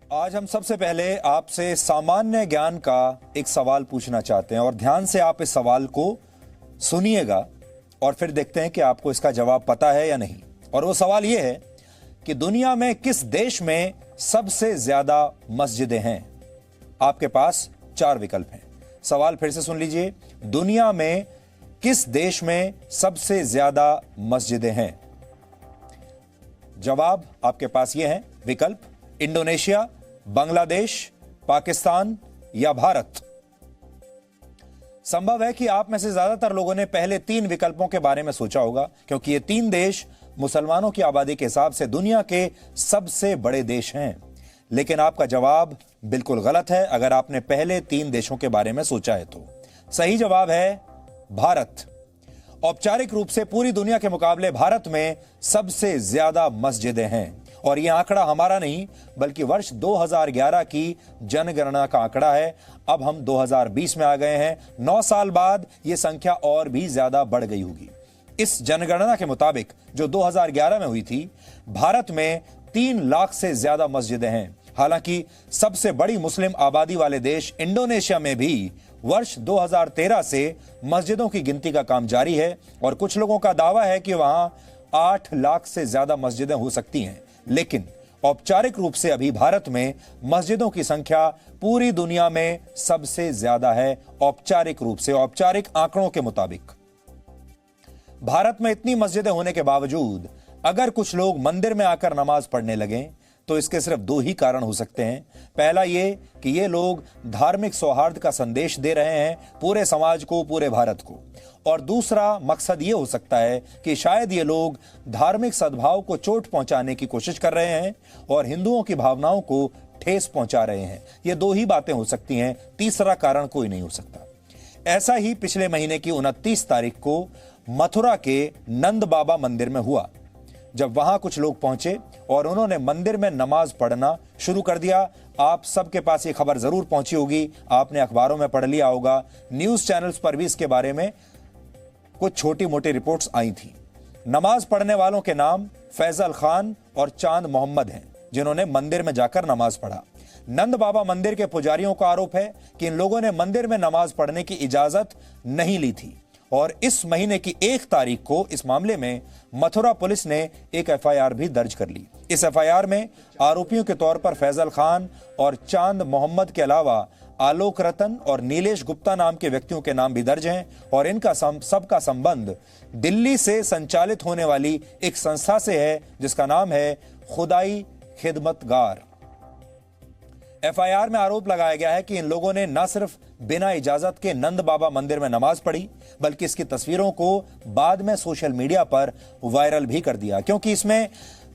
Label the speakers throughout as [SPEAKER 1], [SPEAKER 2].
[SPEAKER 1] आज हम सबसे पहले आपसे सामान्य ज्ञान का एक सवाल पूछना चाहते हैं और ध्यान से आप इस सवाल को सुनिएगा और फिर देखते हैं कि आपको इसका जवाब पता है या नहीं। और वो सवाल ये है कि दुनिया में किस देश में सबसे ज्यादा मस्जिदें हैं। आपके पास 4 विकल्प हैं। सवाल फिर से सुन लीजिए, दुनिया में किस देश में सबसे ज्यादा मस्जिदें हैं। जवाब आपके पास ये है, विकल्प इंडोनेशिया, बांग्लादेश, पाकिस्तान या भारत। संभव है कि आप में से ज्यादातर लोगों ने पहले 3 विकल्पों के बारे में सोचा होगा, क्योंकि ये 3 देश मुसलमानों की आबादी के हिसाब से दुनिया के सबसे बड़े देश हैं। लेकिन आपका जवाब बिल्कुल गलत है अगर आपने पहले 3 देशों के बारे में सोचा है तो। सही जवाब है भारत। औपचारिक रूप से पूरी दुनिया के मुकाबले भारत में सबसे ज्यादा मस्जिदें हैं और यह आंकड़ा हमारा नहीं बल्कि वर्ष 2011 की जनगणना का आंकड़ा है। अब हम 2020 में आ गए हैं। 9 साल बाद यह संख्या और भी ज्यादा बढ़ गई होगी। इस जनगणना के मुताबिक जो 2011 में हुई थी, भारत में 3 लाख से ज्यादा मस्जिदें हैं। हालांकि सबसे बड़ी मुस्लिम आबादी वाले देश इंडोनेशिया में भी वर्ष 2013 से मस्जिदों की गिनती का काम जारी है और कुछ लोगों का दावा है कि वहां 8 लाख से ज्यादा मस्जिदें हो सकती हैं। लेकिन औपचारिक रूप से अभी भारत में मस्जिदों की संख्या पूरी दुनिया में सबसे ज्यादा है। औपचारिक रूप से, औपचारिक आंकड़ों के मुताबिक भारत में इतनी मस्जिदें होने के बावजूद अगर कुछ लोग मंदिर में आकर नमाज पढ़ने लगें तो इसके सिर्फ 2 ही कारण हो सकते हैं। पहला ये कि ये लोग धार्मिक सौहार्द का संदेश दे रहे हैं पूरे समाज को, पूरे भारत को, और दूसरा मकसद ये हो सकता है कि शायद ये लोग धार्मिक सद्भाव को चोट पहुंचाने की कोशिश कर रहे हैं और हिंदुओं की भावनाओं को ठेस पहुंचा रहे हैं। ये 2 ही बातें हो सकती हैं, तीसरा कारण कोई नहीं हो सकता। ऐसा ही पिछले महीने की 29 तारीख को मथुरा के नंद बाबा मंदिर में हुआ, जब वहां कुछ लोग पहुंचे और उन्होंने मंदिर में नमाज पढ़ना शुरू कर दिया। आप सबके पास ये खबर जरूर पहुंची होगी, आपने अखबारों में पढ़ लिया होगा, न्यूज चैनल्स पर भी इसके बारे में कुछ छोटी मोटी रिपोर्ट्स आई थी। नमाज पढ़ने वालों के नाम फैजल खान और चांद मोहम्मद हैं, जिन्होंने मंदिर में जाकर नमाज पढ़ा। नंद बाबा मंदिर के पुजारियों का आरोप है कि इन लोगों ने मंदिर में नमाज पढ़ने की इजाजत नहीं ली थी और इस महीने की 1 तारीख को इस मामले में मथुरा पुलिस ने एक FIR भी दर्ज कर ली। इस FIR में आरोपियों के तौर पर फैजल खान और चांद मोहम्मद के अलावा आलोक रतन और नीलेश गुप्ता नाम के व्यक्तियों के नाम भी दर्ज हैं और इनका सबका संबंध दिल्ली से संचालित होने वाली एक संस्था से है जिसका नाम है खुदाई खिदमतगार। FIR में आरोप लगाया गया है कि इन लोगों ने न सिर्फ बिना इजाजत के नंद बाबा मंदिर में नमाज पढ़ी बल्कि इसकी तस्वीरों को बाद में सोशल मीडिया पर वायरल भी कर दिया, क्योंकि इसमें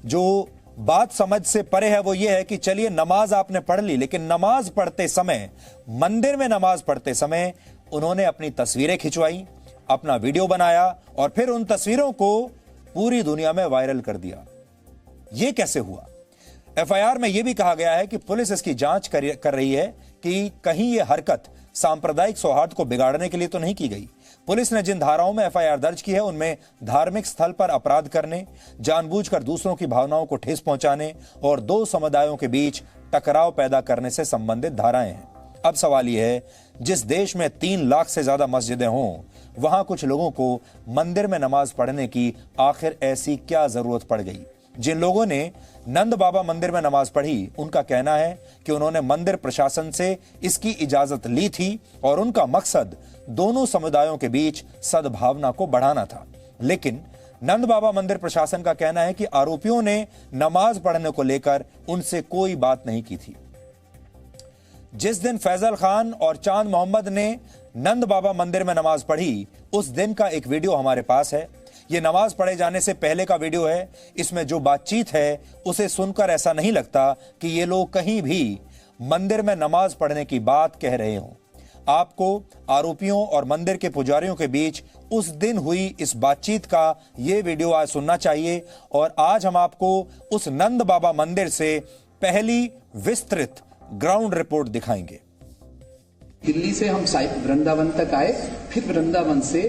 [SPEAKER 1] जो बात समझ से परे है वो ये है कि चलिए नमाज आपने पढ़ ली, लेकिन नमाज पढ़ते समय, मंदिर में नमाज पढ़ते समय उन्होंने अपनी तस्वीरें खिंचवाई, अपना वीडियो बनाया और फिर उन तस्वीरों को पूरी दुनिया में वायरल कर दिया। यह कैसे हुआ? FIR में यह भी कहा गया है कि पुलिस इसकी जांच कर रही है कि कहीं यह हरकत सांप्रदायिक सौहार्द को बिगाड़ने के लिए तो नहीं की गई। पुलिस ने जिन धाराओं में FIR दर्ज की है उनमें धार्मिक स्थल पर अपराध करने, जानबूझकर दूसरों की भावनाओं को ठेस पहुंचाने और 2 समुदायों के बीच टकराव पैदा करने से संबंधित धाराएं हैं। अब सवाल यह है, जिस देश में 3 लाख से ज्यादा मस्जिदें हों, वहां कुछ लोगों को मंदिर में नमाज पढ़ने की आखिर ऐसी क्या जरूरत पड़ गई? जिन लोगों ने नंद बाबा मंदिर में नमाज पढ़ी, उनका कहना है कि उन्होंने मंदिर प्रशासन से इसकी इजाजत ली थी और उनका मकसद दोनों समुदायों के बीच सद्भावना को बढ़ाना था। लेकिन नंद बाबा मंदिर प्रशासन का कहना है कि आरोपियों ने नमाज पढ़ने को लेकर उनसे कोई बात नहीं की थी। जिस दिन फैजल खान और चांद मोहम्मद ने नंद बाबा मंदिर में नमाज पढ़ी, उस दिन का एक वीडियो हमारे पास है। यह नमाज पढ़े जाने से पहले का वीडियो है। इसमें जो बातचीत है उसे सुनकर ऐसा नहीं लगता कि ये लोग कहीं भी मंदिर में नमाज पढ़ने की बात कह रहे हों। आपको आरोपियों और मंदिर के पुजारियों के बीच उस दिन हुई इस बातचीत का यह वीडियो आज सुनना चाहिए और आज हम आपको उस नंद बाबा मंदिर से पहली विस्तृत ग्राउंड रिपोर्ट दिखाएंगे।
[SPEAKER 2] दिल्ली से हम वृंदावन तक आए, फिर वृंदावन से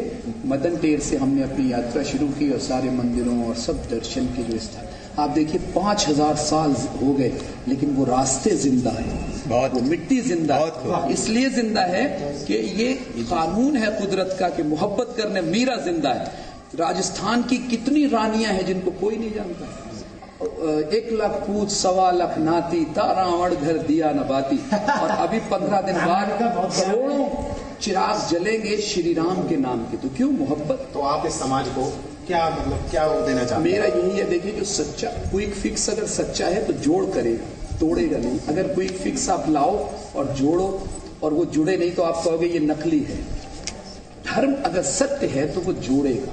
[SPEAKER 2] मदन टेर से हमने अपनी यात्रा शुरू की और सारे मंदिरों और सब दर्शन के जो स्थान आप देखिए 5000 साल हो गए, लेकिन वो रास्ते जिंदा है, वो मिट्टी जिंदा है। इसलिए जिंदा है कि ये कानून है कुदरत का कि मोहब्बत करने मीरा जिंदा है। राजस्थान की कितनी रानियां हैं जिनको कोई नहीं जानता। 1 लाख पूछ 1.25 लाख नाती, तारावण घर दिया न बाती। और अभी 15 दिन बाद करोड़ों चिराग जलेंगे श्री राम के नाम के। तो क्यों मोहब्बत।
[SPEAKER 3] तो आप इस समाज को क्या क्या देना चाहते हैं?
[SPEAKER 2] मेरा यही है, देखिए जो सच्चा क्विक फिक्स अगर सच्चा है तो जोड़ करेगा, तोड़ेगा नहीं। अगर क्विक फिक्स आप लाओ और जोड़ो और वो जुड़े नहीं तो आप कहोगे ये नकली है। धर्म अगर सत्य है तो वो जोड़ेगा,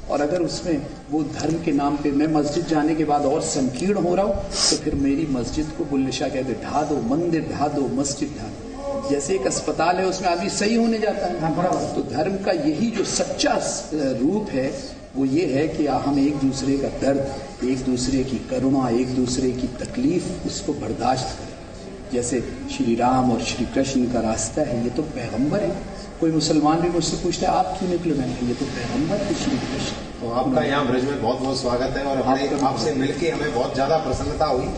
[SPEAKER 2] और अगर उसमें वो धर्म के नाम पे मैं मस्जिद जाने के बाद और संकीर्ण हो रहा हूं तो फिर मेरी मस्जिद को बुल्ले शाह कहते ढा दो, मंदिर ढा दो, मस्जिद ढा दो। जैसे एक अस्पताल है उसमें आदमी सही होने जाता है, तो धर्म का यही जो सच्चा रूप है वो ये है कि हम एक दूसरे का दर्द, एक दूसरे की करुणा, एक दूसरे की तकलीफ उसको बर्दाश्त करें। जैसे श्री राम और श्री कृष्ण का रास्ता है, ये तो पैगंबर है। कोई मुसलमान भी मुझसे पूछता है आप क्यों निकले, मैंने ये तो पैगंबर है श्री कृष्ण।
[SPEAKER 3] तो आपका यहाँ ब्रज में बहुत बहुत स्वागत है, और आपसे मिलके हमें बहुत ज्यादा प्रसन्नता हुई।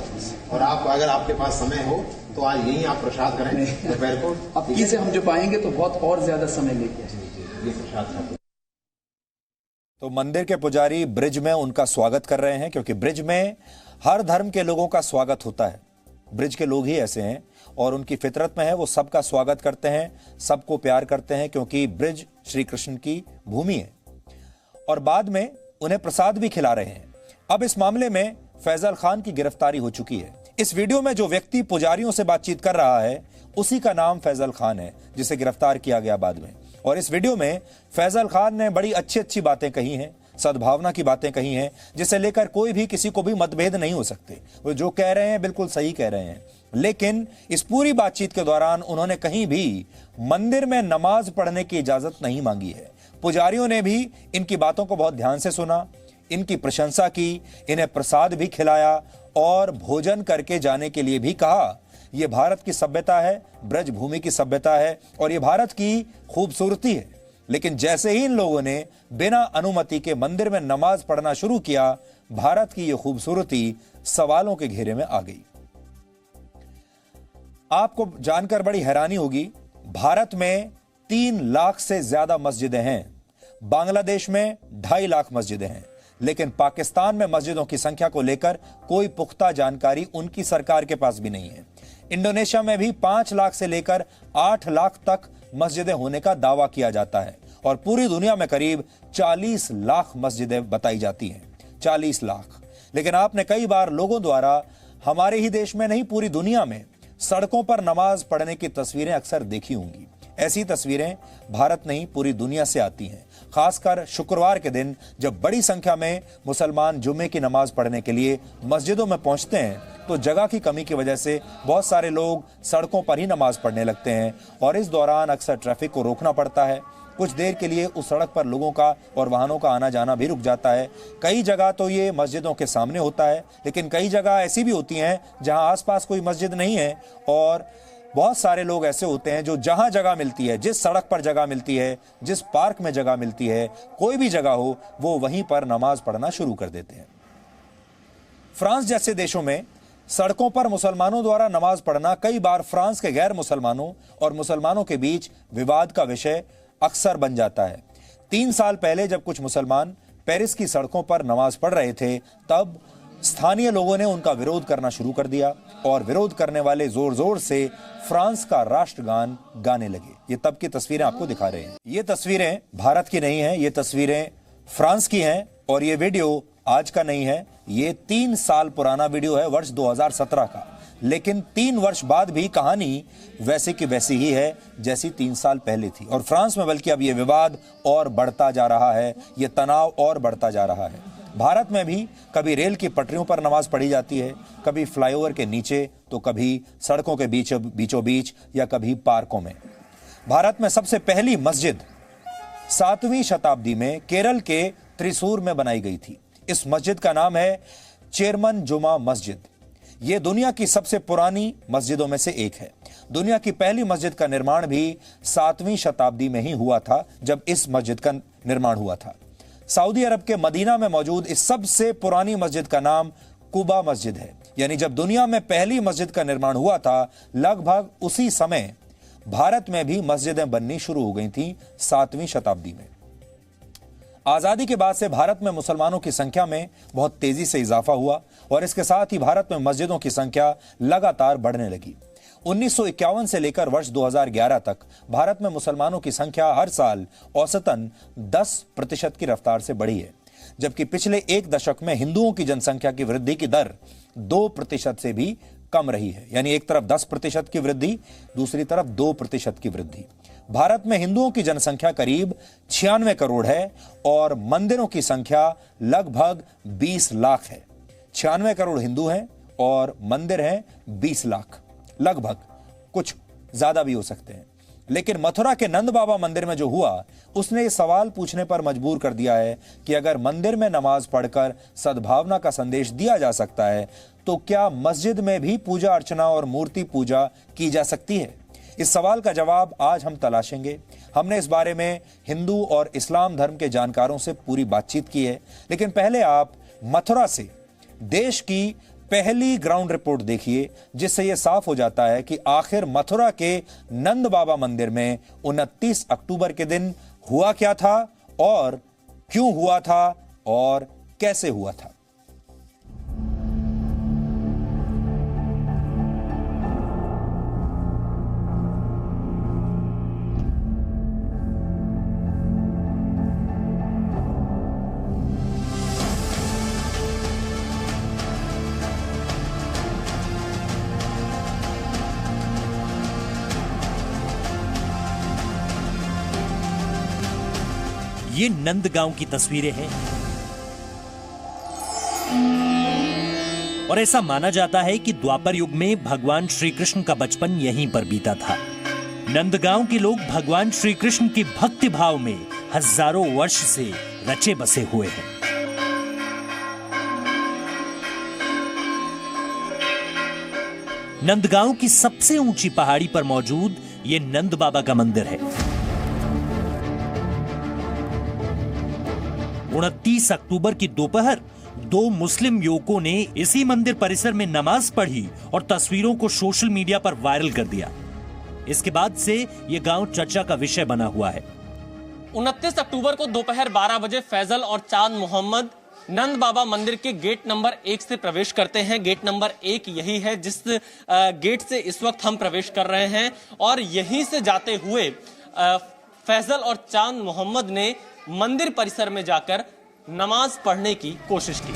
[SPEAKER 3] और आप अगर आपके पास समय हो तो आज यहीं आप प्रसाद करें दोपहर को।
[SPEAKER 2] अब से हम जो पाएंगे तो बहुत और ज्यादा समय लेके
[SPEAKER 3] ये प्रसाद।
[SPEAKER 1] तो मंदिर के पुजारी ब्रिज में उनका स्वागत कर रहे हैं, क्योंकि ब्रिज में हर धर्म के लोगों का स्वागत होता है। ब्रिज के लोग ही ऐसे हैं और उनकी फितरत में है, वो सबका स्वागत करते हैं, सबको प्यार करते हैं, क्योंकि ब्रिज श्री कृष्ण की भूमि है। और बाद में उन्हें प्रसाद भी खिला रहे हैं। अब इस मामले में फैजल खान की गिरफ्तारी हो चुकी है। इस वीडियो में जो व्यक्ति पुजारियों से बातचीत कर रहा है उसी का नाम फैजल खान है, जिसे गिरफ्तार किया गया बाद में। और इस वीडियो में फैजल खान ने बड़ी अच्छी अच्छी बातें कही हैं, सद्भावना की बातें कही हैं, जिसे लेकर कोई भी किसी को भी मतभेद नहीं हो सकते। वो जो कह रहे हैं बिल्कुल सही कह रहे हैं। लेकिन इस पूरी बातचीत के दौरान उन्होंने कहीं भी मंदिर में नमाज पढ़ने की इजाजत नहीं मांगी है। पुजारियों ने भी इनकी बातों को बहुत ध्यान से सुना, इनकी प्रशंसा की, इन्हें प्रसाद भी खिलाया और भोजन करके जाने के लिए भी कहा। यह भारत की सभ्यता है, ब्रज भूमि की सभ्यता है और यह भारत की खूबसूरती है। लेकिन जैसे ही इन लोगों ने बिना अनुमति के मंदिर में नमाज पढ़ना शुरू किया, भारत की यह खूबसूरती सवालों के घेरे में आ गई। आपको जानकर बड़ी हैरानी होगी, भारत में 3 लाख से ज्यादा मस्जिदें हैं, बांग्लादेश में 2.5 लाख मस्जिदें हैं, लेकिन पाकिस्तान में मस्जिदों की संख्या को लेकर कोई पुख्ता जानकारी उनकी सरकार के पास भी नहीं है। इंडोनेशिया में भी 5 लाख से लेकर 8 लाख तक मस्जिदें होने का दावा किया जाता है और पूरी दुनिया में करीब 40 लाख मस्जिदें बताई जाती हैं। 40 लाख। लेकिन आपने कई बार लोगों द्वारा हमारे ही देश में नहीं, पूरी दुनिया में सड़कों पर नमाज पढ़ने की तस्वीरें अक्सर देखी होंगी। ऐसी तस्वीरें भारत नहीं, पूरी दुनिया से आती हैं। खासकर शुक्रवार के दिन जब बड़ी संख्या में मुसलमान जुम्मे की नमाज पढ़ने के लिए मस्जिदों में पहुंचते हैं, तो जगह की कमी की वजह से बहुत सारे लोग सड़कों पर ही नमाज पढ़ने लगते हैं और इस दौरान अक्सर ट्रैफिक को रोकना पड़ता है। कुछ देर के लिए उस सड़क पर लोगों का और वाहनों का आना जाना भी रुक जाता है। कई जगह तो ये मस्जिदों के सामने होता है, लेकिन कई जगह ऐसी भी होती हैं जहां आसपास कोई मस्जिद नहीं है और बहुत सारे लोग ऐसे होते हैं जो जहां जगह मिलती है, जिस सड़क पर जगह मिलती है, जिस पार्क में जगह मिलती है, कोई भी जगह हो, वो वहीं पर नमाज पढ़ना शुरू कर देते हैं। फ्रांस जैसे देशों में सड़कों पर मुसलमानों द्वारा नमाज पढ़ना कई बार फ्रांस के गैर मुसलमानों और मुसलमानों के बीच विवाद का विषय अक्सर बन जाता है। 3 साल पहले जब कुछ मुसलमान पेरिस की सड़कों पर नमाज पढ़ रहे थे, तब स्थानीय लोगों ने उनका विरोध करना शुरू कर दिया और विरोध करने वाले जोर जोर से फ्रांस का राष्ट्रगान गाने लगे। ये तब की तस्वीरें आपको दिखा रहे हैं। ये तस्वीरें भारत की नहीं हैं, ये तस्वीरें फ्रांस की हैं और ये वीडियो आज का नहीं है, ये 3 साल पुराना वीडियो है, वर्ष 2017 का। लेकिन 3 वर्ष बाद भी कहानी वैसे की वैसी ही है जैसी 3 साल पहले थी। और फ्रांस में बल्कि अब ये विवाद और बढ़ता जा रहा है, ये तनाव और बढ़ता जा रहा है। भारत में भी कभी रेल की पटरियों पर नमाज पढ़ी जाती है, कभी फ्लाईओवर के नीचे, तो कभी सड़कों के बीचों बीच या कभी पार्कों में। भारत में सबसे पहली मस्जिद 7वीं शताब्दी में केरल के त्रिशूर में बनाई गई थी। इस मस्जिद का नाम है चेरमन जुमा मस्जिद। यह दुनिया की सबसे पुरानी मस्जिदों में से एक है। दुनिया की पहली मस्जिद का निर्माण भी 7वीं शताब्दी में ही हुआ था, जब इस मस्जिद का निर्माण हुआ था। सऊदी अरब के मदीना में मौजूद इस सबसे पुरानी मस्जिद का नाम कुबा मस्जिद है। यानी जब दुनिया में पहली मस्जिद का निर्माण हुआ था, लगभग उसी समय भारत में भी मस्जिदें बननी शुरू हो गई थीं 7वीं शताब्दी में। आजादी के बाद से भारत में मुसलमानों की संख्या में बहुत तेजी से इजाफा हुआ और इसके साथ ही भारत में मस्जिदों की संख्या लगातार बढ़ने लगी। 1951 से लेकर वर्ष 2011 तक भारत में मुसलमानों की संख्या हर साल औसतन 10% की रफ्तार से बढ़ी है, जबकि पिछले एक दशक में हिंदुओं की जनसंख्या की वृद्धि की दर 2% से भी कम रही है। यानी एक तरफ 10% की वृद्धि, दूसरी तरफ 2% की वृद्धि। भारत में हिंदुओं की जनसंख्या करीब 96 करोड़ है और मंदिरों की संख्या लगभग 20 लाख है। 96 करोड़ हिंदू हैं और मंदिर हैं 20 लाख, लगभग, कुछ ज्यादा भी हो सकते हैं। लेकिन मथुरा के नंद बाबा मंदिर में जो हुआ, उसने ये सवाल पूछने पर मजबूर कर दिया है कि अगर मंदिर में नमाज पढ़कर सद्भावना का संदेश दिया जा सकता है, तो क्या मस्जिद में भी पूजा अर्चना और मूर्ति पूजा की जा सकती है? इस सवाल का जवाब आज हम तलाशेंगे। हमने इस बारे में हिंदू और इस्लाम धर्म के जानकारों से पूरी बातचीत की है, लेकिन पहले आप मथुरा से देश की पहली ग्राउंड रिपोर्ट देखिए, जिससे यह साफ हो जाता है कि आखिर मथुरा के नंद बाबा मंदिर में 29 अक्टूबर के दिन हुआ क्या था और क्यों हुआ था और कैसे हुआ था।
[SPEAKER 4] ये नंदगांव की तस्वीरें हैं और ऐसा माना जाता है कि द्वापर युग में भगवान श्री कृष्ण का बचपन यहीं पर बीता था। नंदगांव के लोग भगवान श्री कृष्ण की भक्ति भाव में हजारों वर्ष से रचे बसे हुए हैं। नंदगांव की सबसे ऊंची पहाड़ी पर मौजूद ये नंद बाबा का मंदिर है। 29 अक्टूबर की दोपहर 2 मुस्लिम युवकों ने इसी मंदिर परिसर में नमाज पढ़ी और तस्वीरों को सोशल मीडिया पर वायरल कर दिया। इसके बाद से यह गांव चर्चा का विषय बना हुआ है।
[SPEAKER 5] 29 अक्टूबर को दोपहर 12 बजे फैजल और चांद मोहम्मद नंद बाबा मंदिर के गेट नंबर 1 से प्रवेश करते हैं। गेट नंबर 1 यही है जिस गेट से इस वक्त हम प्रवेश कर रहे हैं और यहीं से जाते हुए फैजल और चांद मोहम्मद ने मंदिर परिसर में जाकर नमाज पढ़ने की कोशिश की।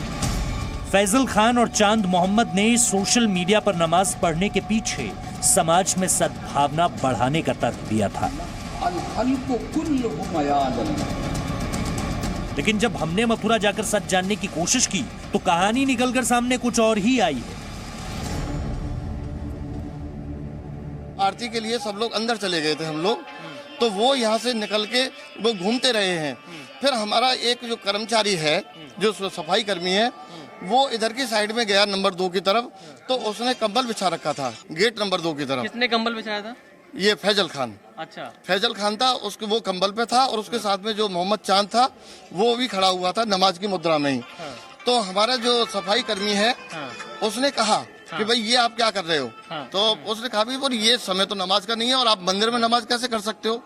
[SPEAKER 4] फैजल खान और चांद मोहम्मद ने सोशल मीडिया पर नमाज पढ़ने के पीछे समाज में सद्भावना बढ़ाने का तर्क दिया था। लेकिन जब हमने मथुरा जाकर सच जानने की कोशिश की तो कहानी निकलकर सामने कुछ और ही आई है।
[SPEAKER 6] आरती के लिए सब लोग अंदर चले गए थे हम लोग, तो वो यहाँ से निकल के वो घूमते रहे हैं। फिर हमारा एक जो कर्मचारी है, जो सफाई कर्मी है, वो इधर की साइड में गया नंबर 2 की तरफ, तो उसने कंबल बिछा रखा था गेट नंबर 2 की तरफ।
[SPEAKER 5] किसने कंबल बिछाया था?
[SPEAKER 6] ये फैजल खान।
[SPEAKER 5] अच्छा,
[SPEAKER 6] फैजल खान था, उसके वो कंबल पे था और उसके साथ में जो मोहम्मद चांद था वो भी खड़ा हुआ था नमाज की मुद्रा में ही। तो हमारा जो सफाई कर्मी है उसने कहा कि भाई ये आप क्या कर रहे हो? तो उसने कहा भाई बोले ये समय तो नमाज का नहीं है और आप मंदिर में नमाज कैसे कर सकते हो?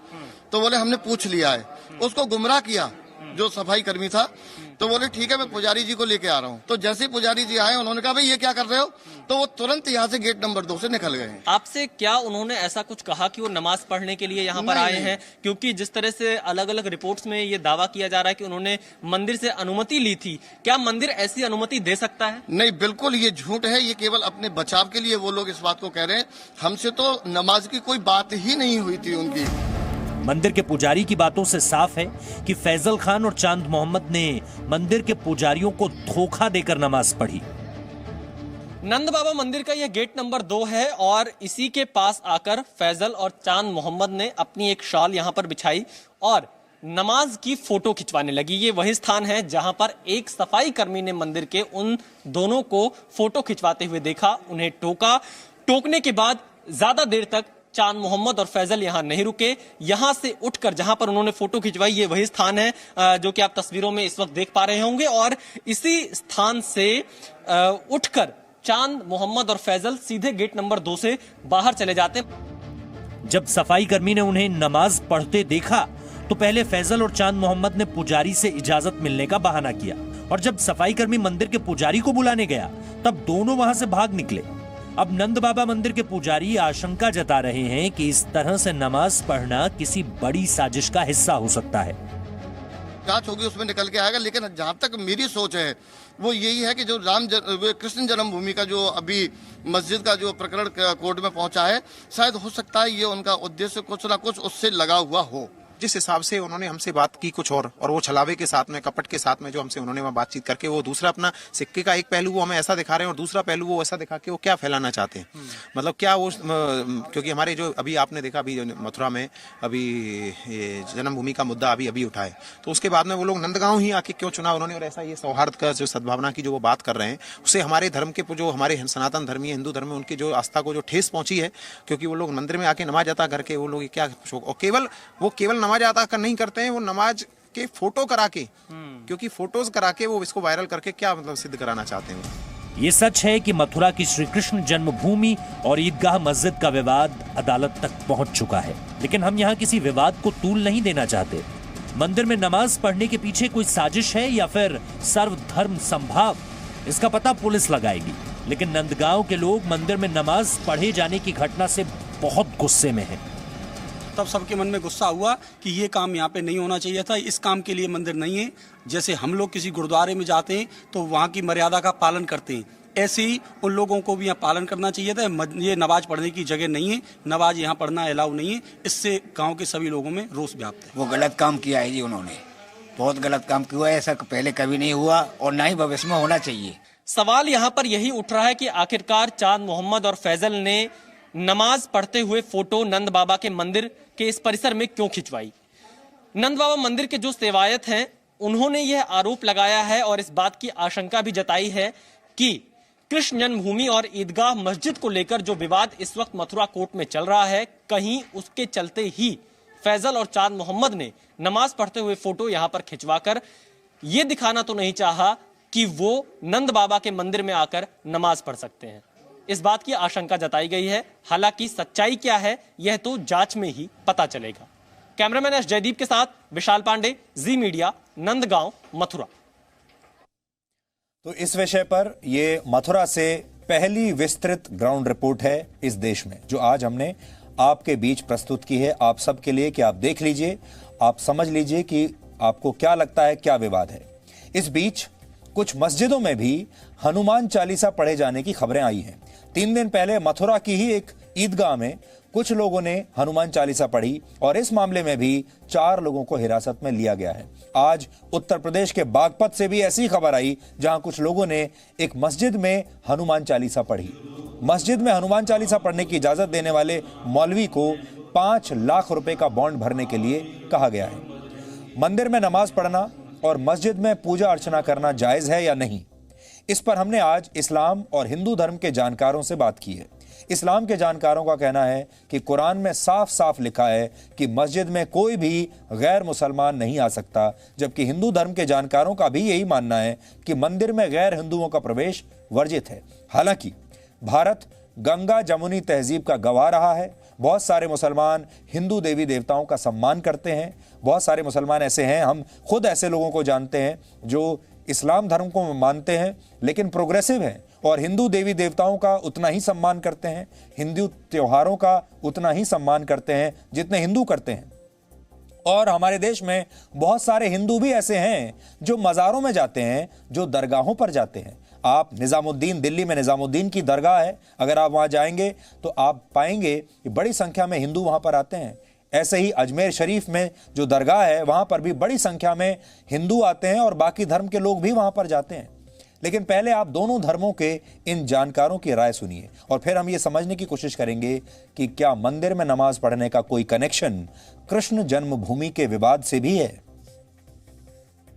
[SPEAKER 6] तो बोले हमने पूछ लिया है। उसको गुमराह किया जो सफाई कर्मी था। तो बोले ठीक है मैं पुजारी जी को लेके आ रहा हूँ। तो जैसे ही पुजारी जी आए उन्होंने कहा भाई ये क्या कर रहे हो? तो वो तुरंत यहाँ से गेट नंबर 2 से निकल गए।
[SPEAKER 5] आपसे क्या उन्होंने ऐसा कुछ कहा कि वो नमाज पढ़ने के लिए यहाँ पर आए हैं? क्योंकि जिस तरह से अलग अलग रिपोर्ट्स में ये दावा किया जा रहा है कि उन्होंने मंदिर से अनुमति ली थी, क्या मंदिर ऐसी अनुमति दे सकता है?
[SPEAKER 6] नहीं, बिल्कुल ये झूठ है। ये केवल अपने बचाव के लिए वो लोग इस बात को कह रहे हैं। हमसे तो नमाज की कोई बात ही नहीं हुई थी उनकी।
[SPEAKER 4] मंदिर के पुजारी की बातों से साफ है कि फैजल खान और चांद मोहम्मद ने मंदिर के पुजारियों को धोखा देकर नमाज पढ़ी।
[SPEAKER 5] नंद बाबा मंदिर का यह गेट नंबर 2 है और इसी के पास आकर फैजल और चांद मोहम्मद ने अपनी एक शाल यहाँ पर बिछाई और नमाज की फोटो खिंचवाने लगी। ये वही स्थान है जहां पर एक सफाई कर्मी ने मंदिर के उन दोनों को फोटो खिंचवाते हुए देखा, उन्हें टोका। टोकने के बाद ज्यादा देर तक चांद मोहम्मद और फैजल यहां नहीं रुके। यहां से उठकर जहां पर उन्होंने फोटो खिंचवाई, ये वही स्थान है जो कि आप तस्वीरों में इस वक्त देख पा रहे होंगे, और इसी स्थान से उठकर चांद मोहम्मद और फैजल सीधे गेट नंबर 2 से बाहर चले जाते।
[SPEAKER 4] जब सफाई कर्मी ने उन्हें नमाज पढ़ते देखा तो पहले फैजल और चांद मोहम्मद ने पुजारी से इजाजत मिलने का बहाना किया, और जब सफाई कर्मी मंदिर के पुजारी को बुलाने गया तब दोनों वहां से भाग निकले। अब नंद बाबा मंदिर के पुजारी आशंका जता रहे हैं कि इस तरह से नमाज पढ़ना किसी बड़ी साजिश का हिस्सा हो सकता है।
[SPEAKER 6] जांच होगी उसमें निकल के आएगा, लेकिन जहां तक मेरी सोच है वो यही है कि जो कृष्ण जन्मभूमि का जो अभी मस्जिद का जो प्रकरण कोर्ट में पहुंचा है, शायद हो सकता है ये उनका उद्देश्य कुछ ना कुछ उससे लगा हुआ हो।
[SPEAKER 7] जिस हिसाब से उन्होंने हमसे बात की कुछ और वो छलावे के साथ में, कपट के साथ में जो हमसे उन्होंने वहाँ बातचीत करके वो दूसरा अपना सिक्के का एक पहलू वो हमें ऐसा दिखा रहे हैं और दूसरा पहलू वो ऐसा दिखा के वो क्या फैलाना चाहते हैं। मतलब क्या वो, क्योंकि हमारे जो अभी आपने देखा अभी मथुरा में अभी जन्मभूमि का मुद्दा अभी उठा है, तो उसके बाद में वो लोग नंदगांव ही आके क्यों चुना उन्होंने, और ऐसा ये सौहार्द का जो सद्भावना की जो वो बात कर रहे हैं उससे हमारे धर्म के जो हमारे सनातन धर्मी हिंदू धर्म में उनकी जो आस्था को जो ठेस पहुंची है, क्योंकि वो लोग मंदिर में आके नमाज अता करके वो लोग क्या, और केवल नमाज अता कर नहीं करते हैं, वो नमाज के फोटो करा के, क्योंकि फोटोज करा के वो इसको वायरल करके क्या मतलब सिद्ध कराना चाहते हैं।
[SPEAKER 4] ये सच है कि मथुरा की श्री कृष्ण जन्मभूमि और ईदगाह मस्जिद का विवाद अदालत तक पहुंच चुका है, लेकिन हम यहाँ किसी विवाद को तूल नहीं देना चाहते। मंदिर में नमाज पढ़ने के पीछे कोई साजिश है या फिर सर्वधर्म संभाव, इसका पता पुलिस लगाएगी। लेकिन नंदगांव के लोग मंदिर में नमाज पढ़े जाने की घटना से बहुत गुस्से में हैं।
[SPEAKER 8] तब सबके मन में गुस्सा हुआ कि ये काम यहाँ पे नहीं होना चाहिए था, इस काम के लिए मंदिर नहीं है। जैसे हम लोग किसी गुरुद्वारे में जाते हैं तो वहाँ की मर्यादा का पालन करते हैं, ऐसे ही उन लोगों को भी यहाँ पालन करना चाहिए था। ये नमाज पढ़ने की जगह नहीं है, नमाज यहाँ पढ़ना अलाउ नहीं है। इससे गाँव के सभी लोगों में रोष व्याप्त है।
[SPEAKER 9] वो गलत काम किया है जी, उन्होंने बहुत गलत काम किया है, ऐसा पहले कभी नहीं हुआ और ना ही भविष्य में होना चाहिए।
[SPEAKER 5] सवाल यहाँ पर यही उठ रहा है कि आखिरकार चांद मोहम्मद और फैजल ने नमाज पढ़ते हुए फोटो नंद बाबा के मंदिर के इस परिसर में क्यों खिंचवाई। नंद बाबा मंदिर के जो सेवायत हैं उन्होंने यह आरोप लगाया है और इस बात की आशंका भी जताई है कि कृष्ण जन्मभूमि और ईदगाह मस्जिद को लेकर जो विवाद इस वक्त मथुरा कोर्ट में चल रहा है, कहीं उसके चलते ही फैजल और चांद मोहम्मद ने नमाज पढ़ते हुए फोटो यहां पर खिंचवाकर यह दिखाना तो नहीं चाहा कि वो नंद बाबा के मंदिर में आकर नमाज पढ़ सकते हैं। इस बात की आशंका जताई गई है। हालांकि सच्चाई क्या है यह तो जांच में ही पता चलेगा। कैमरामैन एस जयदीप के साथ विशाल पांडे, जी मीडिया, नंदगांव, मथुरा।
[SPEAKER 1] तो इस विषय पर यह मथुरा से पहली विस्तृत ग्राउंड रिपोर्ट है इस देश में, जो आज हमने आपके बीच प्रस्तुत की है, आप सबके लिए, कि आप देख लीजिए, आप समझ लीजिए कि आपको क्या लगता है, क्या विवाद है। इस बीच कुछ मस्जिदों में भी हनुमान चालीसा पढ़े जाने की खबरें आई हैं। 3 दिन पहले मथुरा की ही एक ईदगाह में कुछ लोगों ने हनुमान चालीसा पढ़ी और इस मामले में भी 4 लोगों को हिरासत में लिया गया है। आज उत्तर प्रदेश के बागपत से भी ऐसी खबर आई, जहां कुछ लोगों ने एक मस्जिद में हनुमान चालीसा पढ़ी। मस्जिद में हनुमान चालीसा पढ़ने की इजाजत देने वाले मौलवी को 5 लाख रुपए का बॉन्ड भरने के लिए कहा गया है। मंदिर में नमाज पढ़ना और मस्जिद में पूजा अर्चना करना जायज है या नहीं, इस पर हमने आज इस्लाम और हिंदू धर्म के जानकारों से बात की है। इस्लाम के जानकारों का कहना है कि कुरान में साफ साफ लिखा है कि मस्जिद में कोई भी गैर मुसलमान नहीं आ सकता, जबकि हिंदू धर्म के जानकारों का भी यही मानना है कि मंदिर में गैर हिंदुओं का प्रवेश वर्जित है। हालांकि भारत गंगा जमुनी तहजीब का गवाह रहा है। बहुत सारे मुसलमान हिंदू देवी देवताओं का सम्मान करते हैं। बहुत सारे मुसलमान ऐसे हैं, हम खुद ऐसे लोगों को जानते हैं जो इस्लाम धर्म को मानते हैं लेकिन प्रोग्रेसिव हैं और हिंदू देवी देवताओं का उतना ही सम्मान करते हैं, हिंदू त्योहारों का उतना ही सम्मान करते हैं जितने हिंदू करते हैं। और हमारे देश में बहुत सारे हिंदू भी ऐसे हैं जो मज़ारों में जाते हैं, जो दरगाहों पर जाते हैं। आप निज़ामुद्दीन, दिल्ली में निज़ामुद्दीन की दरगाह है, अगर आप वहाँ जाएंगे तो आप पाएंगे कि बड़ी संख्या में हिंदू वहाँ पर आते हैं। ऐसे ही अजमेर शरीफ में जो दरगाह है वहाँ पर भी बड़ी संख्या में हिंदू आते हैं और बाकी धर्म के लोग भी वहाँ पर जाते हैं। लेकिन पहले आप दोनों धर्मों के इन जानकारों की राय सुनिए और फिर हम ये समझने की कोशिश करेंगे कि क्या मंदिर में नमाज पढ़ने का कोई कनेक्शन कृष्ण जन्मभूमि के विवाद से भी है।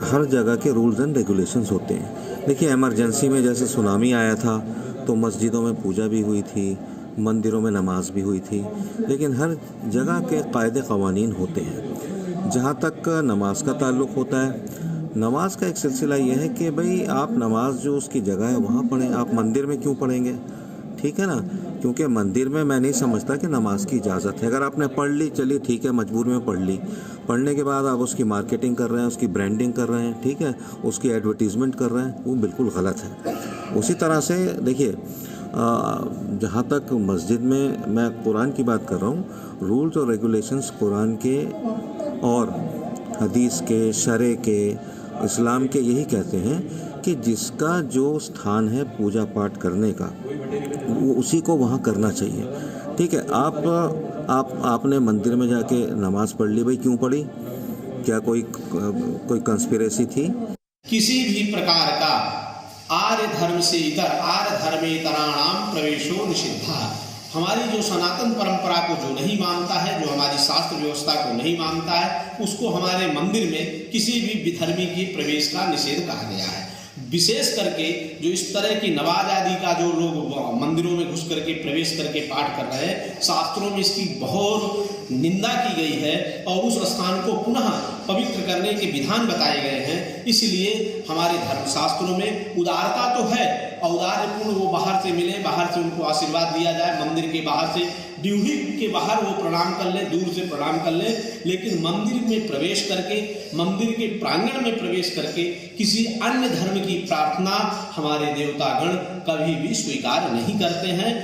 [SPEAKER 10] हर जगह के रूल्स एंड रेगुलेशंस होते हैं। देखिए, इमरजेंसी में जैसे सुनामी आया था तो मस्जिदों में पूजा भी हुई थी, मंदिरों में नमाज भी हुई थी, लेकिन हर जगह के कायदे क़वानीन होते हैं। जहाँ तक नमाज का ताल्लुक़ होता है, नमाज का एक सिलसिला ये है कि भाई आप नमाज जो उसकी जगह है वहाँ पढ़ें, आप मंदिर में क्यों पढ़ेंगे, ठीक है ना। क्योंकि मंदिर में मैं नहीं समझता कि नमाज की इजाज़त है। अगर आपने पढ़ ली, चलिए ठीक है, मजबूरी में पढ़ ली, पढ़ने के बाद आप उसकी मार्केटिंग कर रहे हैं, उसकी ब्रांडिंग कर रहे हैं, ठीक है, उसकी एडवर्टीज़मेंट कर रहे हैं, वो बिल्कुल गलत है। उसी तरह से देखिए, जहाँ तक मस्जिद में मैं कुरान की बात कर रहा हूँ, रूल्स और रेगुलेशंस कुरान के और हदीस के, शरे के, इस्लाम के यही कहते हैं कि जिसका जो स्थान है पूजा पाठ करने का, वो उसी को वहाँ करना चाहिए, ठीक है। आपने मंदिर में जाके नमाज पढ़ ली, भाई क्यों पढ़ी, क्या कोई कंस्पिरेसी थी?
[SPEAKER 11] किसी भी प्रकार का आर्य धर्म से इतर आर्य धर्मेतराणाम प्रवेशो निषिद्धा। हमारी जो सनातन परंपरा को जो नहीं मानता है, जो हमारी शास्त्र व्यवस्था को नहीं मानता है, उसको हमारे मंदिर में किसी भी विधर्मी के प्रवेश का निषेध कहा गया है। विशेष करके जो इस तरह की नमाज आदि का जो लोग मंदिरों में घुस करके प्रवेश करके पाठ कर रहे हैं, शास्त्रों में इसकी बहुत निंदा की गई है और उस स्थान को पुनः पवित्र करने के विधान बताए गए हैं। इसलिए हमारे धर्मशास्त्रों में उदारता तो है, औदार्यपूर्ण वो बाहर से मिले, बाहर से उनको आशीर्वाद दिया जाए, मंदिर के बाहर से ड्यूही के बाहर वो प्रणाम कर ले, दूर से प्रणाम कर ले, लेकिन मंदिर में प्रवेश करके, मंदिर के प्रांगण में प्रवेश करके किसी अन्य धर्म की प्रार्थना हमारे देवतागण कभी भी स्वीकार नहीं करते हैं।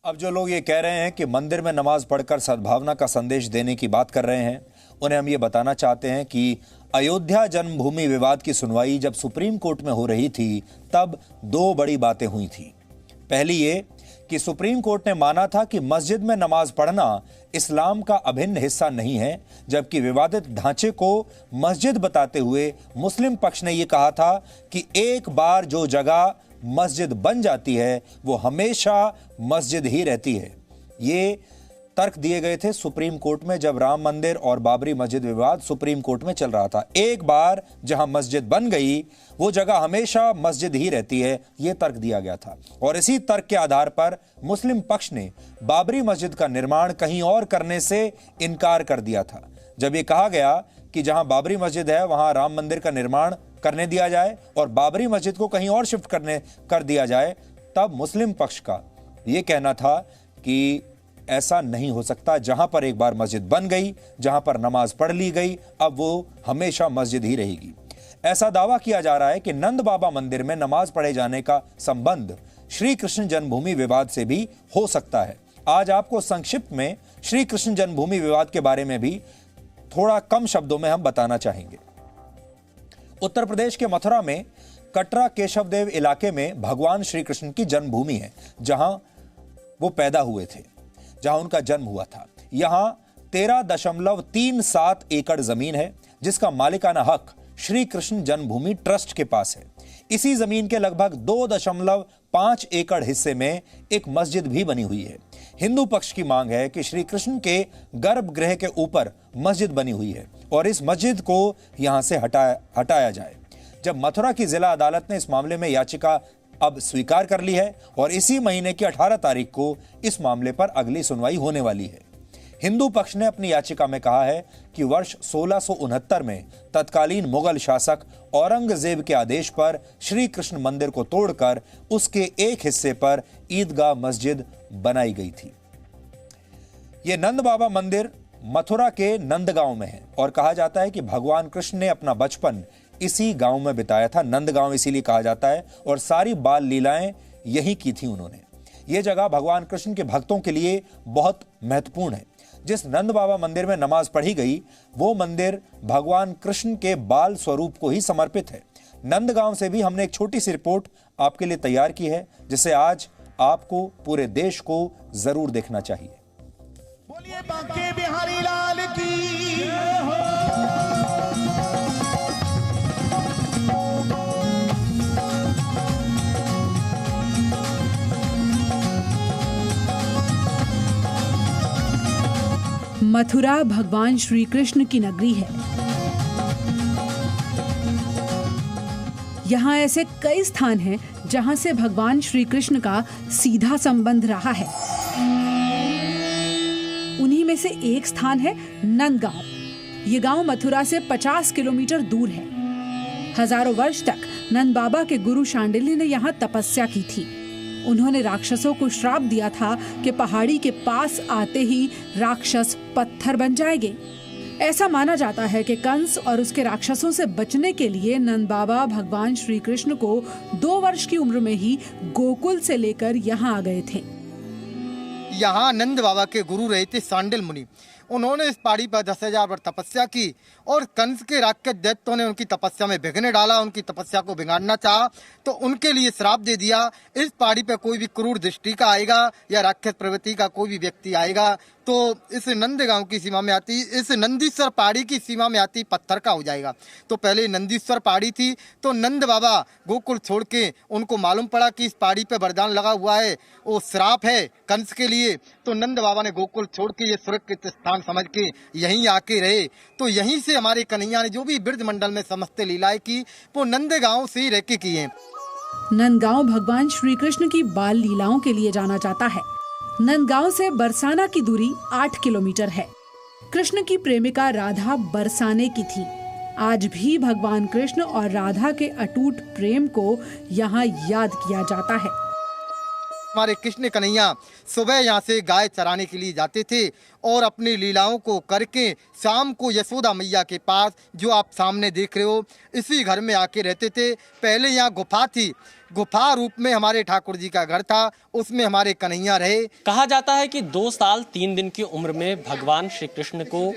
[SPEAKER 1] अब जो लोग ये कह रहे हैं कि मंदिर में नमाज पढ़कर सद्भावना का संदेश देने की बात कर रहे हैं, उन्हें हम ये बताना चाहते हैं कि अयोध्या जन्मभूमि विवाद की सुनवाई जब सुप्रीम कोर्ट में हो रही थी, तब दो बड़ी बातें हुई थी। पहली ये कि सुप्रीम कोर्ट ने माना था कि मस्जिद में नमाज पढ़ना इस्लाम का अभिन्न हिस्सा नहीं है, जबकि विवादित ढांचे को मस्जिद बताते हुए मुस्लिम पक्ष ने यह कहा था कि एक बार जो जगह मस्जिद बन जाती है वो हमेशा मस्जिद ही रहती है। ये तर्क दिए गए थे सुप्रीम कोर्ट में जब राम मंदिर और बाबरी मस्जिद विवाद सुप्रीम कोर्ट में चल रहा था। एक बार जहां मस्जिद बन गई वो जगह हमेशा मस्जिद ही रहती है, यह तर्क दिया गया था। और इसी तर्क के आधार पर मुस्लिम पक्ष ने बाबरी मस्जिद का निर्माण कहीं और करने से इनकार कर दिया था। जब यह कहा गया कि जहां बाबरी मस्जिद है वहां राम मंदिर का निर्माण करने दिया जाए और बाबरी मस्जिद को कहीं और शिफ्ट कर दिया जाए, तब मुस्लिम पक्ष का यह कहना था कि ऐसा नहीं हो सकता। जहां पर एक बार मस्जिद बन गई, जहां पर नमाज पढ़ ली गई, अब वो हमेशा मस्जिद ही रहेगी। ऐसा दावा किया जा रहा है कि नंद बाबा मंदिर में नमाज पढ़े जाने का संबंध श्री कृष्ण जन्मभूमि विवाद से भी हो सकता है। आज आपको संक्षिप्त में श्री कृष्ण जन्मभूमि विवाद के बारे में भी थोड़ा कम शब्दों में हम बताना चाहेंगे। उत्तर प्रदेश के मथुरा में कटरा केशवदेव इलाके में भगवान श्री कृष्ण की जन्मभूमि है, जहां वो पैदा हुए थे, जहां उनका जन्म हुआ था। यहां 13.37 एकड़ जमीन है, जिसका मालिकाना हक श्री कृष्ण जन्मभूमि ट्रस्ट के पास है। इसी जमीन के लगभग 2.5 एकड़ हिस्से में एक मस्जिद भी बनी हुई है। हिंदू पक्ष की मांग है कि श्री कृष्ण के गर्भगृह के ऊपर मस्जिद बनी हुई है और इस मस्जिद को यहां से हटाया जाए। जब मथुरा की जिला अदालत ने इस मामले में याचिका अब स्वीकार कर ली है और इसी महीने की 18 तारीख को इस मामले पर अगली सुनवाई होने वाली है। हिंदू पक्ष ने अपनी याचिका में कहा है कि वर्ष 1669 में तत्कालीन मुगल शासक औरंगजेब के आदेश पर श्री कृष्ण मंदिर को तोड़कर उसके एक हिस्से पर ईदगाह मस्जिद बनाई गई थी। यह नंद बाबा मंदिर मथुरा के नंदगांव में है और कहा जाता है कि भगवान कृष्ण ने अपना बचपन इसी गांव में बिताया था। नंदगांव इसीलिए कहा जाता है और सारी बाल लीलाएं यही की थी उन्होंने। यह जगह भगवान कृष्ण के भक्तों के लिए बहुत महत्वपूर्ण है। जिस नंद बाबा मंदिर में नमाज पढ़ी गई वो मंदिर भगवान कृष्ण के बाल स्वरूप को ही समर्पित है। नंदगांव से भी हमने एक छोटी सी रिपोर्ट आपके लिए तैयार की है, जिसे आज आपको पूरे देश को जरूर देखना चाहिए।
[SPEAKER 12] बोलिए बांके बिहारी लाल की जय हो।
[SPEAKER 13] मथुरा भगवान श्री कृष्ण की नगरी है। यहाँ ऐसे कई स्थान हैं जहां से भगवान श्री कृष्ण का सीधा संबंध रहा है। उन्हीं में से एक स्थान है नंदगांव। ये गांव मथुरा से 50 किलोमीटर दूर है। हजारों वर्ष तक नंद बाबा के गुरु शांडिल्य ने यहाँ तपस्या की थी। उन्होंने राक्षसों को श्राप दिया था कि पहाड़ी के पास आते ही राक्षस पत्थर बन जाएंगे। ऐसा माना जाता है कि कंस और उसके राक्षसों से बचने के लिए नंद बाबा भगवान श्री कृष्ण को 2 वर्ष की उम्र में ही गोकुल से लेकर यहाँ आ गए थे।
[SPEAKER 14] यहाँ नंद बाबा के गुरु रहे थे सांडिल मुनि। उन्होंने इस पहाड़ी पर 10,000 वर्ष तपस्या की और कंस के राक्षस दैत्यों ने उनकी तपस्या में विघ्न डाला, उनकी तपस्या को बिगाड़ना चाहा तो उनके लिए श्राप दे दिया। इस पहाड़ी पर कोई भी क्रूर दृष्टि का आएगा या राक्षस प्रवृत्ति का कोई भी व्यक्ति आएगा तो इस नंदगांव की सीमा में आती, इस नंदीश्वर पहाड़ी की सीमा में आती पत्थर का हो जाएगा। तो पहले नंदीश्वर पहाड़ी थी तो नंद बाबा गोकुल छोड़ के उनको मालूम पड़ा कि इस पहाड़ी पे वरदान लगा हुआ है, वो श्राप है कंस के लिए। तो नंद बाबा ने गोकुल छोड़ के ये सुरक्षित स्थान समझ के यहीं आके रहे। तो यहीं से हमारे कन्हैया ने जो भी ब्रज मंडल में समस्त लीलाएं की वो नंदगांव से ही रह के की है।
[SPEAKER 13] नंदगांव भगवान श्री कृष्ण की बाल लीलाओं के लिए जाना जाता है। नंदगांव से बरसाना की दूरी 8 किलोमीटर है। कृष्ण की प्रेमिका राधा बरसाने की थी। आज भी भगवान कृष्ण और राधा के अटूट प्रेम को यहाँ याद किया जाता है।
[SPEAKER 14] हमारे कृष्ण कन्हैया सुबह यहाँ से गाय चराने के लिए जाते थे और अपनी लीलाओं को करके शाम को यशोदा मैया के पास, जो आप सामने देख रहे हो, इसी घर में आके रहते थे। पहले यहाँ गुफा थी, गुफा रूप में हमारे ठाकुर जी का घर था, उसमें हमारे कन्हैया रहे।
[SPEAKER 5] कहा जाता है कि 2 साल 3 दिन की उम्र में भगवान श्री कृष्ण को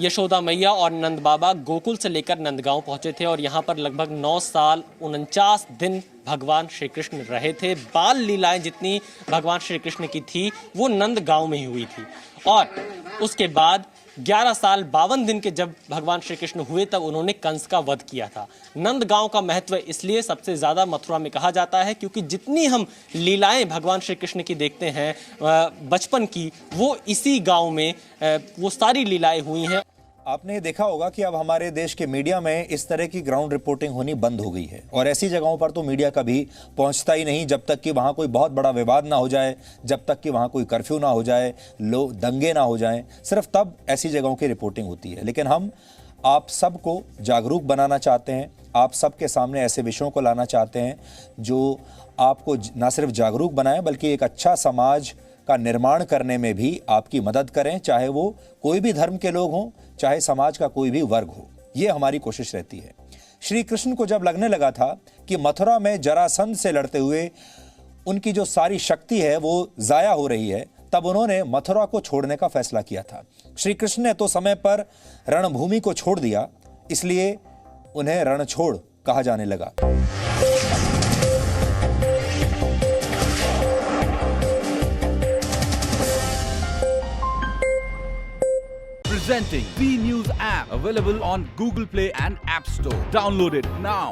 [SPEAKER 5] यशोदा मैया और नंद बाबा गोकुल से लेकर नंदगांव पहुंचे थे और यहाँ पर लगभग 9 साल 49 दिन भगवान श्री कृष्ण रहे थे। बाल लीलाएं जितनी भगवान श्री कृष्ण की थी वो नंदगांव में ही हुई थी और उसके बाद 11 साल 52 दिन के जब भगवान श्री कृष्ण हुए तब उन्होंने कंस का वध किया था। नंदगांव का महत्व इसलिए सबसे ज्यादा मथुरा में कहा जाता है क्योंकि जितनी हम लीलाएं भगवान श्री कृष्ण की देखते हैं बचपन की, वो इसी गांव में वो सारी लीलाएं हुई हैं।
[SPEAKER 1] आपने देखा होगा कि अब हमारे देश के मीडिया में इस तरह की ग्राउंड रिपोर्टिंग होनी बंद हो गई है और ऐसी जगहों पर तो मीडिया कभी पहुंचता ही नहीं जब तक कि वहां कोई बहुत बड़ा विवाद ना हो जाए, जब तक कि वहां कोई कर्फ्यू ना हो जाए, दंगे ना हो जाएं, सिर्फ तब ऐसी जगहों की रिपोर्टिंग होती है। लेकिन हम आप सबको जागरूक बनाना चाहते हैं, आप सबके सामने ऐसे विषयों को लाना चाहते हैं जो आपको न सिर्फ जागरूक बनाए बल्कि एक अच्छा समाज का निर्माण करने में भी आपकी मदद करें, चाहे वो कोई भी धर्म के लोग हों, चाहे समाज का कोई भी वर्ग हो। ये हमारी कोशिश रहती है। श्री कृष्ण को जब लगने लगा था कि मथुरा में जरासंध से लड़ते हुए उनकी जो सारी शक्ति है वो जाया हो रही है, तब उन्होंने मथुरा को छोड़ने का फैसला किया था। श्री कृष्ण ने तो समय पर रणभूमि को छोड़ दिया, इसलिए उन्हें रणछोड़ कहा जाने लगा।
[SPEAKER 15] Presenting B News app, available on Google Play and App Store. Download it now.